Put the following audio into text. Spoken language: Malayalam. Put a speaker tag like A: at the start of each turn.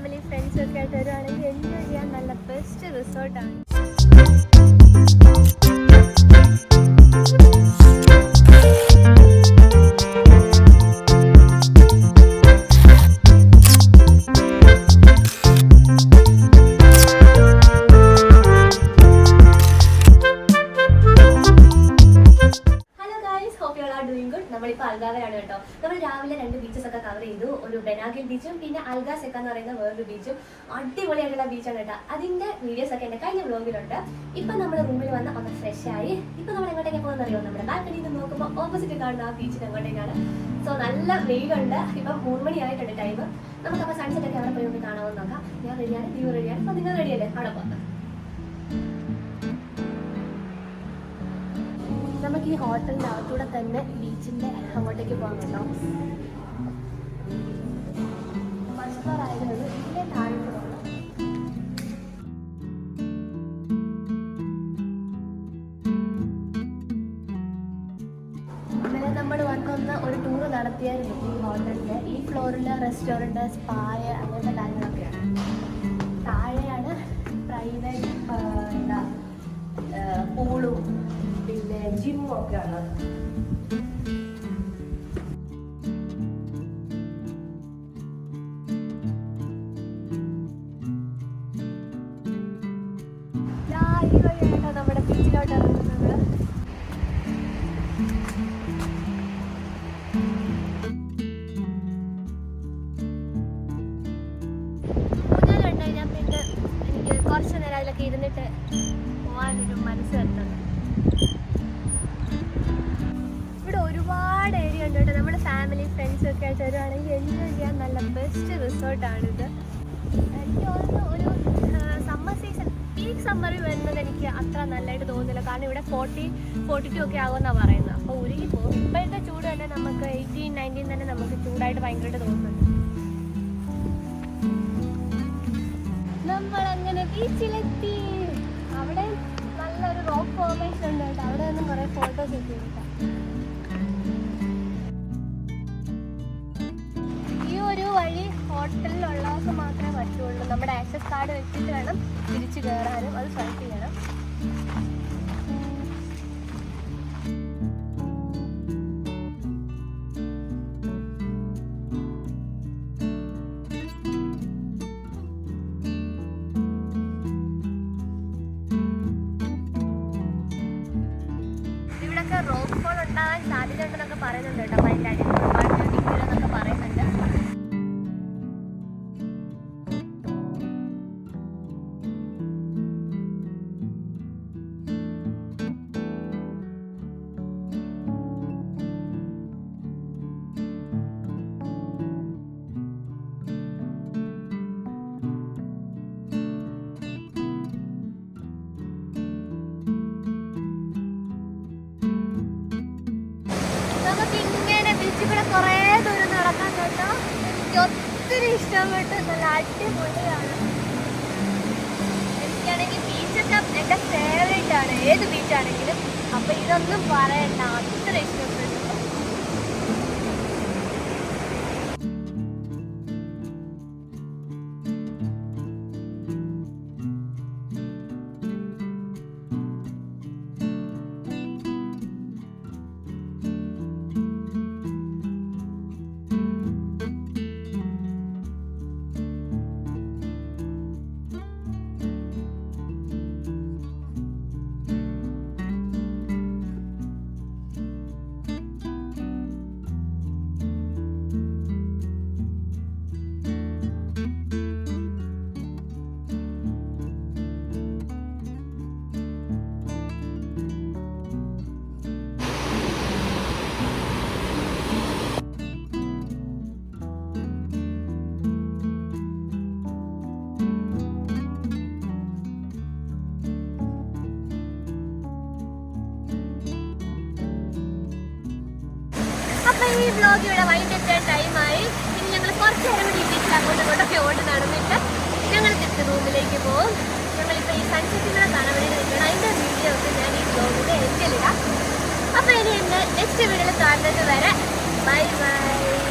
A: ഫാമിലി ഫ്രണ്ട്സ് ഒക്കെ ആയിട്ട് വരുവാണെങ്കിൽ എൻജോയ് ചെയ്യാൻ നല്ല ബെസ്റ്റ് റിസോർട്ടാണ്. നമ്മളിപ്പോൾ അൽഗാവയാണ് കേട്ടോ. നമ്മൾ രാവിലെ 2 ബീച്ചസ് ഒക്കെ കവർ ചെയ്തു. ഒരു ബെനാഗിൽ ബീച്ചും പിന്നെ അൽഗാസെക്ക എന്ന് പറയുന്ന വേറൊരു ബീച്ചും. അടിപൊളിയായിട്ടുള്ള ബീച്ചാണ് കേട്ടോ. അതിന്റെ വീഡിയോസ് ഒക്കെ എന്റെ കഴിഞ്ഞ വ്ലോഗിലുണ്ട്. ഇപ്പൊ നമ്മൾ റൂമിൽ വന്ന് ഒന്ന് ഫ്രഷ് ആയി. ഇപ്പൊ നമ്മൾ എങ്ങോട്ടേക്ക് പോകുന്ന അറിയോ? നമ്മുടെ ബാൽക്കണിയിൽ നിന്ന് നോക്കുമ്പോൾ ഓപ്പോസിറ്റ് കാണുന്ന ആ ബീച്ചിന് അങ്ങോട്ടേക്കാണ്. സോ നല്ല വെയിലുണ്ട്. ഇപ്പം 3 മണി ആയിട്ടുണ്ട് ടൈം. നമുക്കപ്പോൾ സൺസെറ്റ് ഒക്കെ അവിടെ പോയി ഒന്ന് കാണാമെന്ന് നോക്കാം. ഞാൻ റെഡിയാണ്, നീ റെഡിയാണ്. അപ്പൊ നിങ്ങൾ റെഡിയല്ലേ? അവിടെ പോകാം. നമുക്ക് ഈ ഹോട്ടലിൻ്റെ അകത്തൂടെ തന്നെ ബീച്ചിൻ്റെ അങ്ങോട്ടേക്ക് പോകാൻ കേട്ടോ. മസ്കറായത് ഇതിലെ താഴോട്ട് പോകണം. ഇന്നലെ നമ്മൾ വന്നൊന്ന് ഒരു ടൂർ നടത്തിയായിരുന്നു ഈ ഹോട്ടലിൻ്റെ. ഈ ഫ്ലോറിൽ റെസ്റ്റോറൻറ്റ്, സ്പായ അങ്ങനത്തെ കാര്യങ്ങളൊക്കെയാണ്. താഴെയാണ് പ്രൈവറ്റ് എന്താ പൂളും പിന്നെ ജിമ്മും ഒക്കെ ഉള്ളത്. ഈ വഴിയായിട്ടോ നമ്മുടെ ബീച്ചിലോട്ട് ഇറങ്ങുന്നത്. ഊഞ്ഞാലുണ്ട് കഴിഞ്ഞാൽ പിന്നെ എനിക്ക് കുറച്ച് നേരം അതിലൊക്കെ ഇരുന്നിട്ട് പോകാനൊരു മനസ്സ് വരുന്നുണ്ട്. ഇവിടെ ഒരുപാട് ഏരിയ ഉണ്ട് കേട്ടോ. നമ്മുടെ ഫാമിലി ഫ്രണ്ട്സ് ഒക്കെ ആയിട്ട് വരുവാണെങ്കിൽ എൻജോയ് ചെയ്യാൻ നല്ല ബെസ്റ്റ് റിസോർട്ടാണിത്. എനിക്ക് തോന്നുന്നു ഒരു സമ്മർ സീസൺ, പീക്ക് സമ്മറിൽ വരുന്നത് എനിക്ക് അത്ര നല്ലതായിട്ട് തോന്നുന്നില്ല. കാരണം ഇവിടെ 40-42 ഒക്കെ ആകുമെന്നാണ് പറയുന്നത്. അപ്പോൾ ഉരുകി പോകും. ഇപ്പോഴത്തെ ചൂട് തന്നെ നമുക്ക് 18-19 തന്നെ നമുക്ക് ചൂടായിട്ട് ഭയങ്കരമായിട്ട് തോന്നുന്നുണ്ട്. നമ്മളങ്ങനെ ബീച്ചിലെത്തി. അവിടെ നല്ലൊരു റോക്ക് ഫോർമേഷൻ ഉണ്ട് കേട്ടോ. അവിടെ നിന്നും കുറേ ഫോട്ടോസ് ഒക്കെ ഉണ്ട്. ഈ ഒരു വഴി ഹോട്ടലിലുള്ളവർക്ക് മാത്രമേ പറ്റുള്ളൂ. നമ്മുടെ ആക്സസ് കാർഡ് വെച്ചിട്ട് വേണം തിരിച്ചു കയറാനും. അത് സ്വൈപ്പ് ചെയ്യണം. ഇവിടെയൊക്കെ റോക്ക് ഫോൾ ഉണ്ടാകാൻ സാധ്യത ഉണ്ടെന്നൊക്കെ പറയുന്നുണ്ട് കേട്ടോ. അപ്പോൾ അതിൻ്റെ അടിയിൽ ഒരുപാട് ഡിഗ്രിയിലെന്നൊക്കെ പറയുന്നുണ്ട്. നമുക്കിങ്ങനെ ബീച്ചിൽ കൂടെ കുറേ ദൂരം നടക്കാൻ കേട്ടോ. എനിക്ക് ഒത്തിരി ഇഷ്ടപ്പെട്ടു. നല്ല അടിപൊളിയാണ്. എനിക്കാണെങ്കിൽ ബീച്ചൊക്കെ എൻ്റെ ഫേവറേറ്റ് ആണ്, ഏത് ബീച്ചാണെങ്കിലും. അപ്പം ഇതൊന്നും പറയണ്ട, അത്ര ഇഷ്ടപ്പെട്ടു. അപ്പോൾ ഈ വ്ലോഗ് ഇവിടെ വൈകിട്ട് ടൈമായി. ഇനി ഞങ്ങൾ കുറച്ച് നേരം കൂടി ബീച്ചിൽ അങ്ങോട്ടും ഇങ്ങോട്ടൊക്കെ ഓടി നടന്നിട്ട് ഞങ്ങൾ തിരിച്ച് റൂമിലേക്ക് പോകും. ഞങ്ങളിപ്പോൾ ഈ സൺസെറ്റിനെ കാണാൻ വേണ്ടി നിൽക്കണം. അതിൻ്റെ വീഡിയോ ഒക്കെ ഞാൻ ഈ വ്ലോഗിൻ്റെ എൻഡിലിടാം. അപ്പോൾ ഇനി എന്നെ നെക്സ്റ്റ് വീഡിയോയിൽ കാണുന്നത് വരെ ബൈ ബൈ.